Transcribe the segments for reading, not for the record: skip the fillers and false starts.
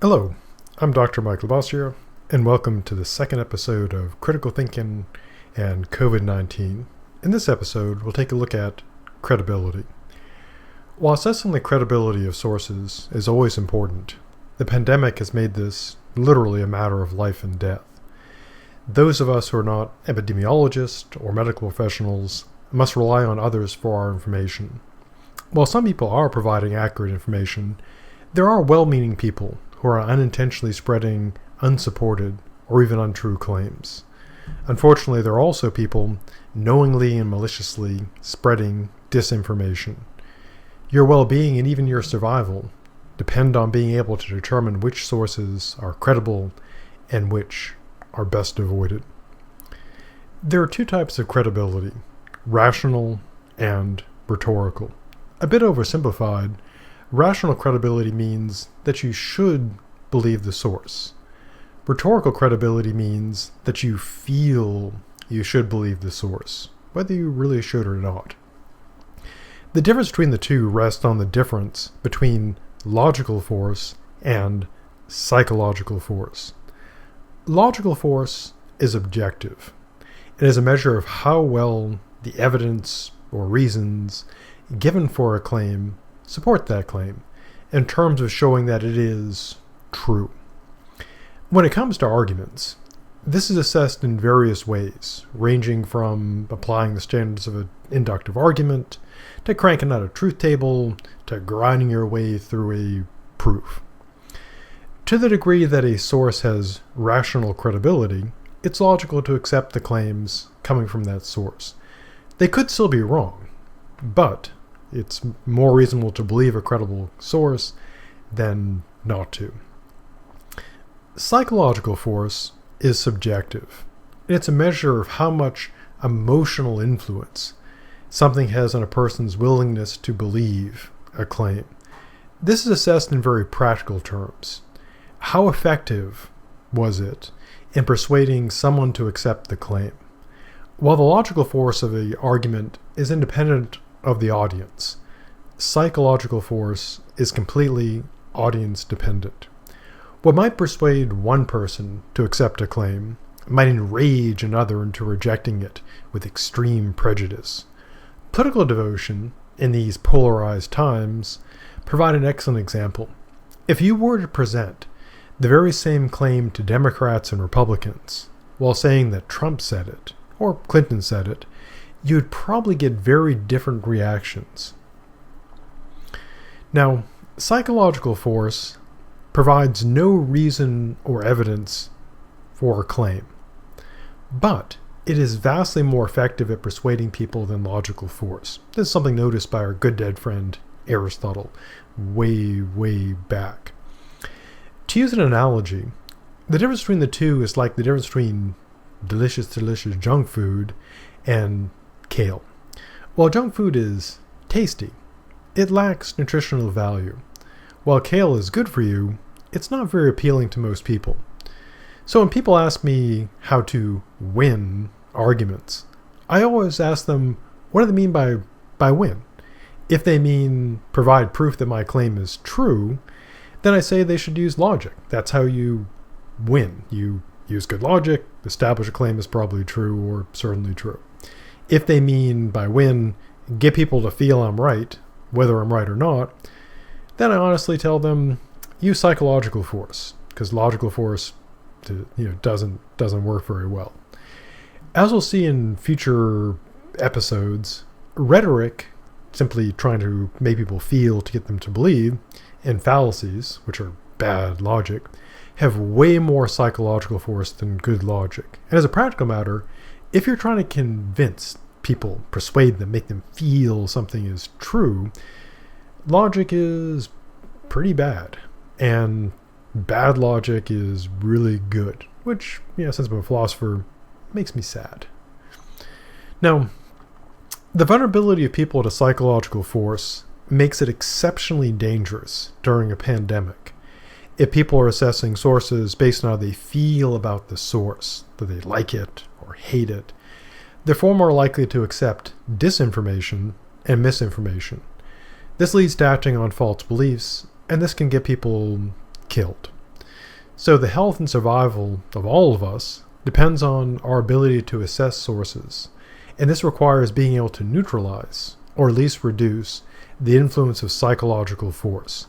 Hello, I'm Dr. Michael Bossier, and welcome to the second episode of Critical Thinking and COVID-19. In this episode, we'll take a look at credibility. While assessing the credibility of sources is always important, the pandemic has made this literally a matter of life and death. Those of us who are not epidemiologists or medical professionals must rely on others for our information. While some people are providing accurate information, there are well-meaning people who are unintentionally spreading unsupported or even untrue claims. Unfortunately, there are also people knowingly and maliciously spreading disinformation. Your well-being and even your survival depend on being able to determine which sources are credible and which are best avoided. There are two types of credibility: rational and rhetorical. A bit oversimplified, rational credibility means that you should believe the source. Rhetorical credibility means that you feel you should believe the source, whether you really should or not. The difference between the two rests on the difference between logical force and psychological force. Logical force is objective. It is a measure of how well the evidence or reasons given for a claim support that claim in terms of showing that it is true. When it comes to arguments, this is assessed in various ways, ranging from applying the standards of an inductive argument, to cranking out a truth table, to grinding your way through a proof. To the degree that a source has rational credibility, it's logical to accept the claims coming from that source. They could still be wrong, but it's more reasonable to believe a credible source than not to. Psychological force is subjective. It's a measure of how much emotional influence something has on a person's willingness to believe a claim. This is assessed in very practical terms. How effective was it in persuading someone to accept the claim? While the logical force of an argument is independent of the audience, psychological force is completely audience dependent. What might persuade one person to accept a claim might enrage another into rejecting it with extreme prejudice. Political devotion in these polarized times provide an excellent example. If you were to present the very same claim to Democrats and Republicans while saying that Trump said it or Clinton said it, you'd probably get very different reactions. Now, psychological force provides no reason or evidence for a claim, but it is vastly more effective at persuading people than logical force. This is something noticed by our good dead friend Aristotle way back. To use an analogy, the difference between the two is like the difference between delicious junk food and kale. While junk food is tasty, it lacks nutritional value. While kale is good for you, it's not very appealing to most people. So when people ask me how to win arguments, I always ask them, what do they mean by win? If they mean provide proof that my claim is true, then I say they should use logic. That's how you win. You use good logic, establish a claim is probably true or certainly true. If they mean by win, get people to feel I'm right, whether I'm right or not, then I honestly tell them, use psychological force, because logical force doesn't work very well. As we'll see in future episodes, rhetoric, simply trying to make people feel to get them to believe, and fallacies, which are bad logic, have way more psychological force than good logic. And as a practical matter, if you're trying to convince people, persuade them, make them feel something is true, logic is pretty bad. And bad logic is really good, which, since I'm a philosopher, makes me sad. Now, the vulnerability of people to psychological force makes it exceptionally dangerous during a pandemic. If people are assessing sources based on how they feel about the source, that they like it or hate it, they're far more likely to accept disinformation and misinformation. This leads to acting on false beliefs, and this can get people killed. So the health and survival of all of us depends on our ability to assess sources, and this requires being able to neutralize, or at least reduce, the influence of psychological force.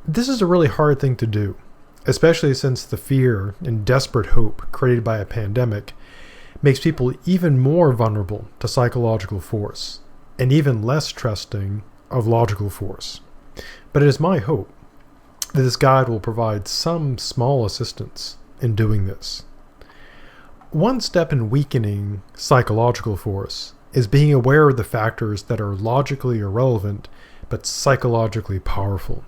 This is a really hard thing to do, especially since the fear and desperate hope created by a pandemic makes people even more vulnerable to psychological force, and even less trusting of logical force. But it is my hope that this guide will provide some small assistance in doing this. One step in weakening psychological force is being aware of the factors that are logically irrelevant but psychologically powerful.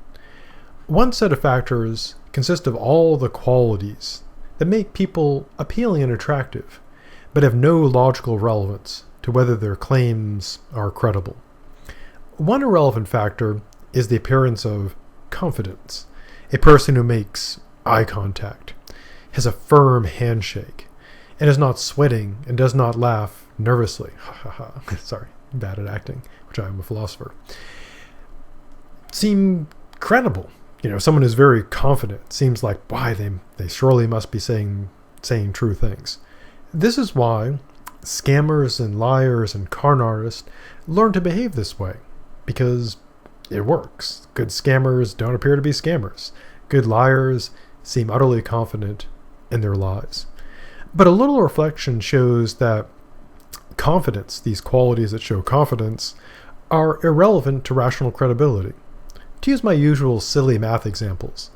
One set of factors consists of all the qualities that make people appealing and attractive, but have no logical relevance to whether their claims are credible. One irrelevant factor is the appearance of confidence. A person who makes eye contact, has a firm handshake, and is not sweating and does not laugh nervously. Sorry, bad at acting, which I am a philosopher. Seem credible. Someone who's very confident. Seems like, why, they surely must be saying true things. This is why scammers and liars and con artists learn to behave this way, because it works. Good scammers don't appear to be scammers. Good liars seem utterly confident in their lies. But a little reflection shows that confidence, these qualities that show confidence, are irrelevant to rational credibility. To use my usual silly math examples,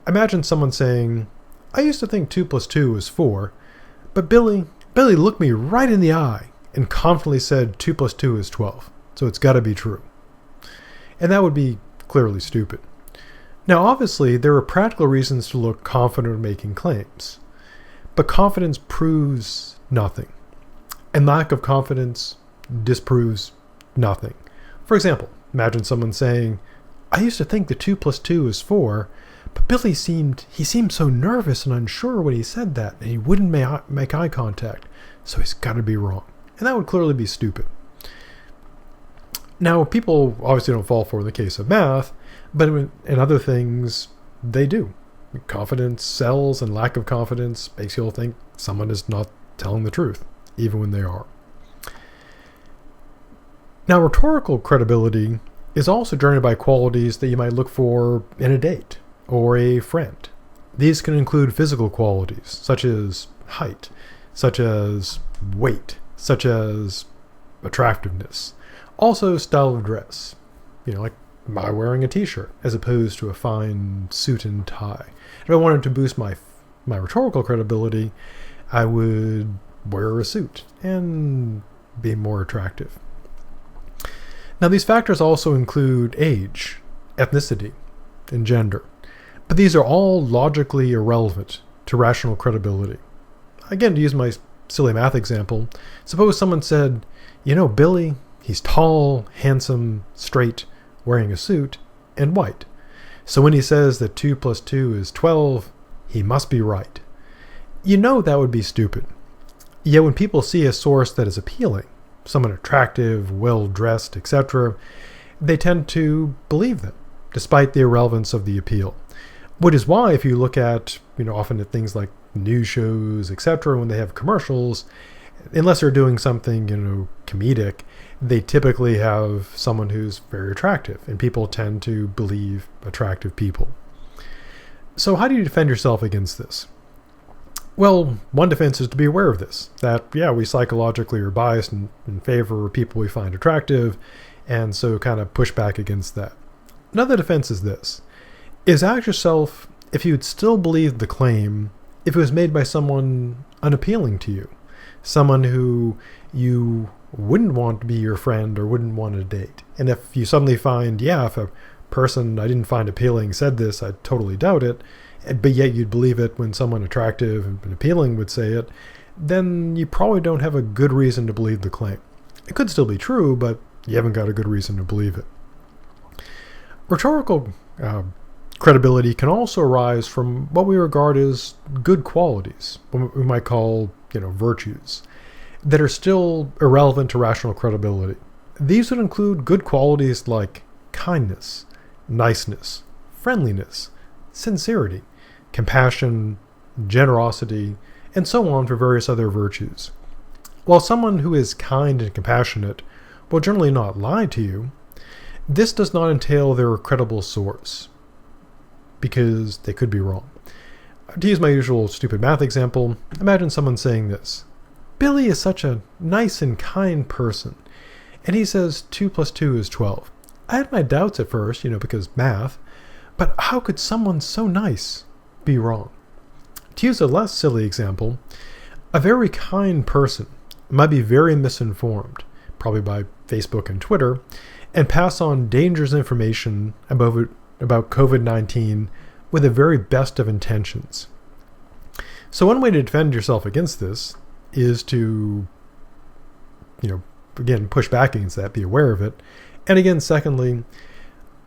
imagine someone saying, I used to think 2 plus 2 was 4, but Billy looked me right in the eye and confidently said 2 plus 2 is 12, so it's got to be true. And that would be clearly stupid. Now, obviously, there are practical reasons to look confident in making claims, but confidence proves nothing, and lack of confidence disproves nothing. For example, imagine someone saying, I used to think that 2 plus 2 is 4, but Billy seemed so nervous and unsure when he said that, and he wouldn't make eye contact, so he's got to be wrong. And that would clearly be stupid. Now, people obviously don't fall for it in the case of math, but in other things, they do. Confidence sells, and lack of confidence makes you think someone is not telling the truth, even when they are. Now, rhetorical credibility is also driven by qualities that you might look for in a date or a friend. These can include physical qualities, such as height, such as weight, such as attractiveness. Also, style of dress. Like, am I wearing a t-shirt as opposed to a fine suit and tie? If I wanted to boost my rhetorical credibility, I would wear a suit and be more attractive. Now, these factors also include age, ethnicity, and gender. But these are all logically irrelevant to rational credibility. Again, to use my silly math example, suppose someone said, Billy, he's tall, handsome, straight, wearing a suit, and white. So when he says that 2 plus 2 is 12, he must be right. That would be stupid. Yet when people see a source that is appealing, someone attractive, well-dressed, etc., they tend to believe them, despite the irrelevance of the appeal. Which is why if you look at, often at things like news shows, etc., when they have commercials, unless they're doing something, comedic, they typically have someone who's very attractive, and people tend to believe attractive people. So how do you defend yourself against this? Well, one defense is to be aware of this, that, we psychologically are biased in favor of people we find attractive, and so kind of push back against that. Another defense is this, is ask yourself if you'd still believe the claim if it was made by someone unappealing to you, someone who you wouldn't want to be your friend or wouldn't want to date. And if you suddenly find, if a person I didn't find appealing said this, I'd totally doubt it, but yet you'd believe it when someone attractive and appealing would say it, then you probably don't have a good reason to believe the claim. It could still be true, but you haven't got a good reason to believe it. Rhetorical credibility can also arise from what we regard as good qualities, what we might call, virtues, that are still irrelevant to rational credibility. These would include good qualities like kindness, niceness, friendliness, sincerity, compassion, generosity, and so on for various other virtues. While someone who is kind and compassionate will generally not lie to you, this does not entail they're a credible source, because they could be wrong. To use my usual stupid math example, imagine someone saying this: Billy is such a nice and kind person, and he says 2 plus 2 is 12. I had my doubts at first, because math, but how could someone so nice be wrong? To use a less silly example, a very kind person might be very misinformed, probably by Facebook and Twitter, and pass on dangerous information about COVID-19 with the very best of intentions. So one way to defend yourself against this is to, again, push back against that, be aware of it. And again, secondly,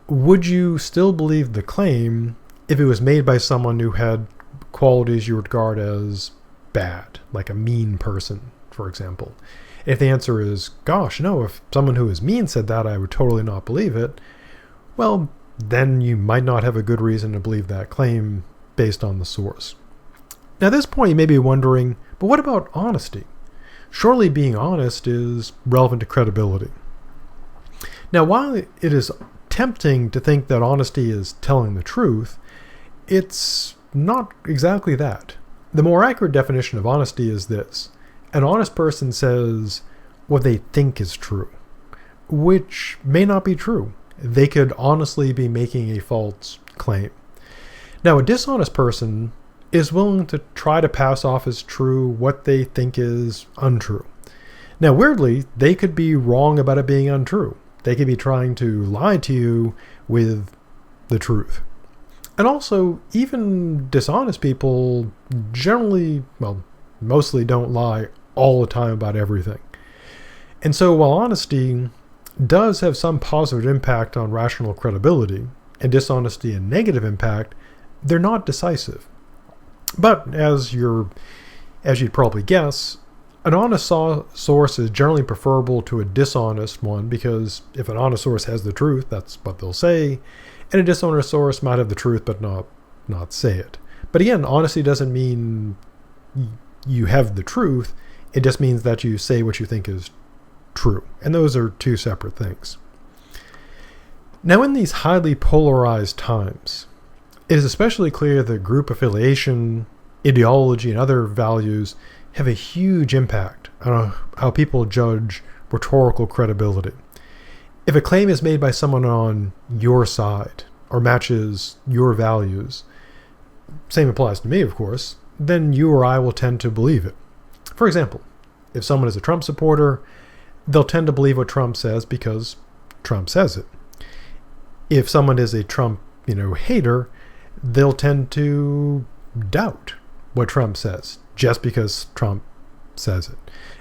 would you still believe the claim if it was made by someone who had qualities you regard as bad, like a mean person, for example? If the answer is, gosh, no, if someone who is mean said that, I would totally not believe it, well, then you might not have a good reason to believe that claim based on the source. Now, at this point, you may be wondering, but what about honesty? Surely being honest is relevant to credibility. Now, while it is tempting to think that honesty is telling the truth, it's not exactly that. The more accurate definition of honesty is this: an honest person says what they think is true, which may not be true. They could honestly be making a false claim. Now, a dishonest person is willing to try to pass off as true what they think is untrue. Now, weirdly, they could be wrong about it being untrue. They could be trying to lie to you with the truth. And also, even dishonest people generally, mostly don't lie all the time about everything. And so while honesty does have some positive impact on rational credibility, and dishonesty a negative impact, they're not decisive. But as you'd probably guess, an honest source is generally preferable to a dishonest one, because if an honest source has the truth, that's what they'll say, and a dishonest source might have the truth but not say it. But again, honesty doesn't mean you have the truth, it just means that you say what you think is true. And those are two separate things. Now, in these highly polarized times, it is especially clear that group affiliation, ideology, and other values have a huge impact on how people judge rhetorical credibility. If a claim is made by someone on your side or matches your values, same applies to me, of course, then you or I will tend to believe it. For example, if someone is a Trump supporter, they'll tend to believe what Trump says because Trump says it. If someone is a Trump, hater, they'll tend to doubt what Trump says just because Trump says it.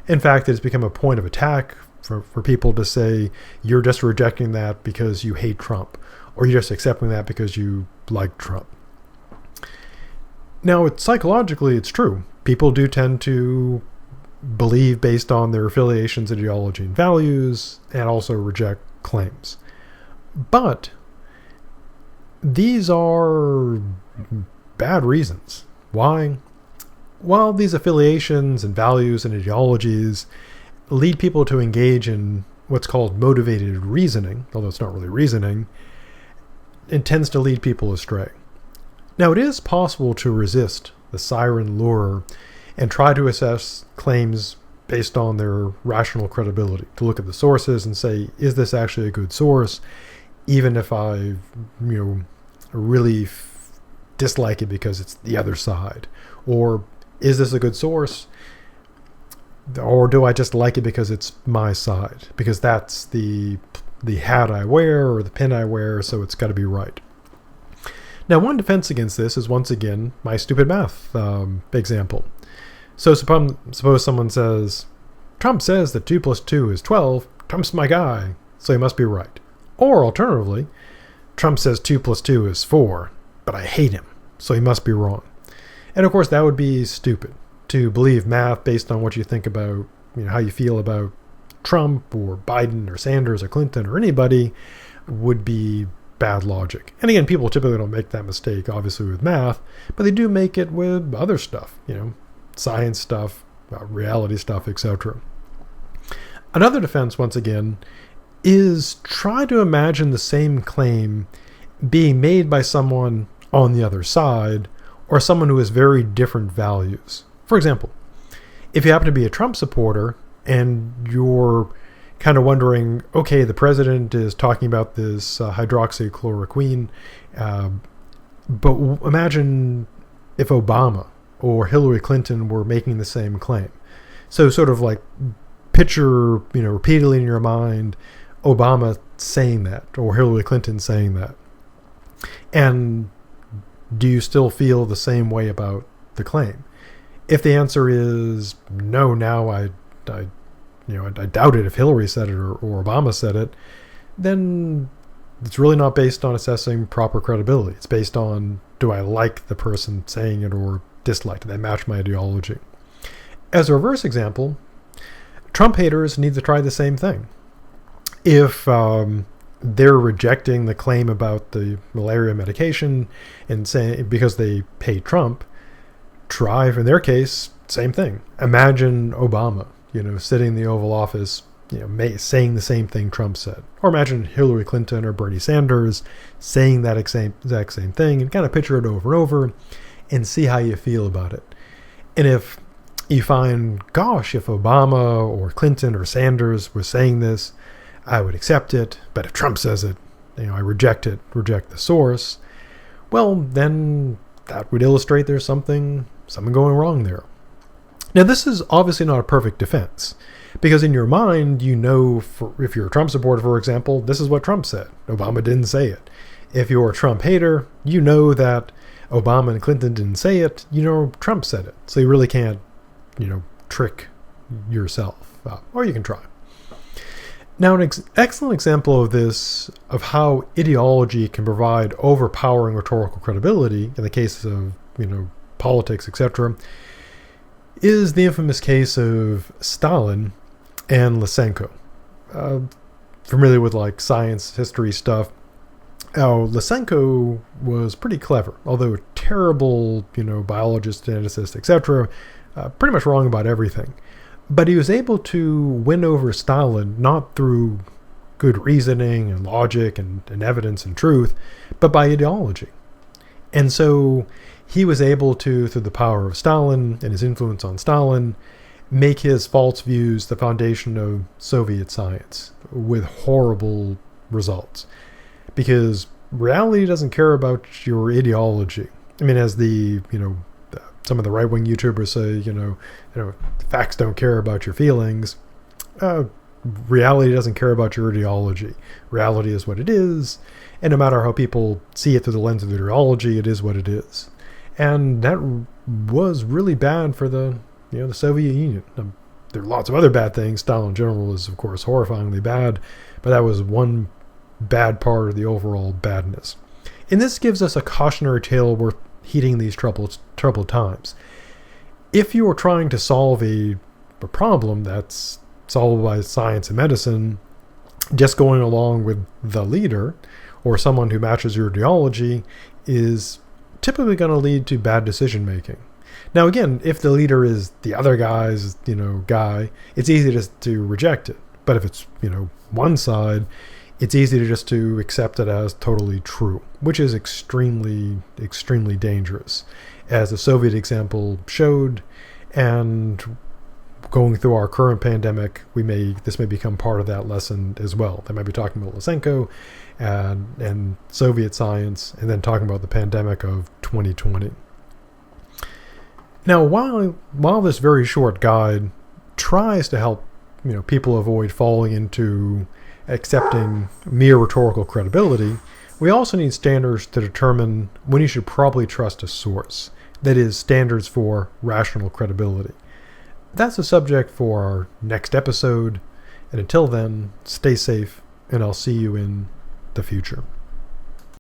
In fact, it's become a point of attack for people to say, you're just rejecting that because you hate Trump, or you're just accepting that because you like Trump. Now, psychologically, it's true. People do tend to believe based on their affiliations, ideology, and values, and also reject claims. But these are bad reasons. Why? While these affiliations and values and ideologies lead people to engage in what's called motivated reasoning, although it's not really reasoning, it tends to lead people astray. Now, it is possible to resist the siren lure and try to assess claims based on their rational credibility, to look at the sources and say, is this actually a good source, even if I really dislike it because it's the other side? Or is this a good source, or do I just like it because it's my side, because that's the hat I wear or the pin I wear, so it's got to be right? Now, one defense against this is, once again, my stupid math example. So suppose someone says, Trump says that 2 plus 2 is 12, Trump's my guy, so he must be right. Or alternatively, Trump says 2 plus 2 is 4, but I hate him, so he must be wrong. And of course, that would be stupid. To believe math based on what you think about, how you feel about Trump or Biden or Sanders or Clinton or anybody would be bad logic. And again, people typically don't make that mistake, obviously, with math, but they do make it with other stuff, science stuff, reality stuff, etc. Another defense, once again, is try to imagine the same claim being made by someone on the other side, or someone who has very different values. For example, if you happen to be a Trump supporter and you're kind of wondering, okay, the president is talking about this hydroxychloroquine, but imagine if Obama or Hillary Clinton were making the same claim. So sort of like picture, repeatedly in your mind, Obama saying that or Hillary Clinton saying that. And do you still feel the same way about the claim? If the answer is no, now I doubt it if Hillary said it or Obama said it, then it's really not based on assessing proper credibility. It's based on, do I like the person saying it or dislike? Do they match my ideology? As a reverse example, Trump haters need to try the same thing. If they're rejecting the claim about the malaria medication and saying because they hate Trump, try, in their case, same thing. Imagine Obama, sitting in the Oval Office, saying the same thing Trump said. Or imagine Hillary Clinton or Bernie Sanders saying that exact same thing, and kind of picture it over and over and see how you feel about it. And if you find, gosh, if Obama or Clinton or Sanders were saying this, I would accept it. But if Trump says it, I reject the source. Well, then that would illustrate there's something going wrong there. Now, this is obviously not a perfect defense, because in your mind, if you're a Trump supporter, for example, this is what Trump said. Obama didn't say it. If you're a Trump hater, you know that Obama and Clinton didn't say it. Trump said it. So you really can't, trick yourself. Or you can try. Now, an excellent example of this, of how ideology can provide overpowering rhetorical credibility in the case of, politics, etc., is the infamous case of Stalin and Lysenko. Familiar with science, history stuff. Lysenko was pretty clever, although a terrible, biologist, geneticist, etc., pretty much wrong about everything. But he was able to win over Stalin not through good reasoning and logic and evidence and truth, but by ideology. And so he was able to, through the power of Stalin and his influence on Stalin, make his false views the foundation of Soviet science with horrible results. Because reality doesn't care about your ideology. I mean, as some of the right-wing YouTubers say, facts don't care about your feelings. Reality doesn't care about your ideology. Reality is what it is, and no matter how people see it through the lens of ideology, it is what it is. And that was really bad for the Soviet Union. There are lots of other bad things. Stalin in general is, of course, horrifyingly bad, but that was one bad part of the overall badness. And this gives us a cautionary tale worth heeding these troubled times. If you are trying to solve a problem that's solved by science and medicine, just going along with the leader or someone who matches your ideology is typically going to lead to bad decision making. Now, again, if the leader is the other guy's, guy, it's easy to reject it. But if it's, one side, it's easy to accept it as totally true, which is extremely, extremely dangerous. As the Soviet example showed, and going through our current pandemic, this may become part of that lesson as well. They might be talking about Lysenko and Soviet science, and then talking about the pandemic of 2020. Now, while this very short guide tries to help people avoid falling into accepting mere rhetorical credibility, we also need standards to determine when you should probably trust a source. That is, standards for rational credibility. That's the subject for our next episode, and until then, stay safe, and I'll see you in the future.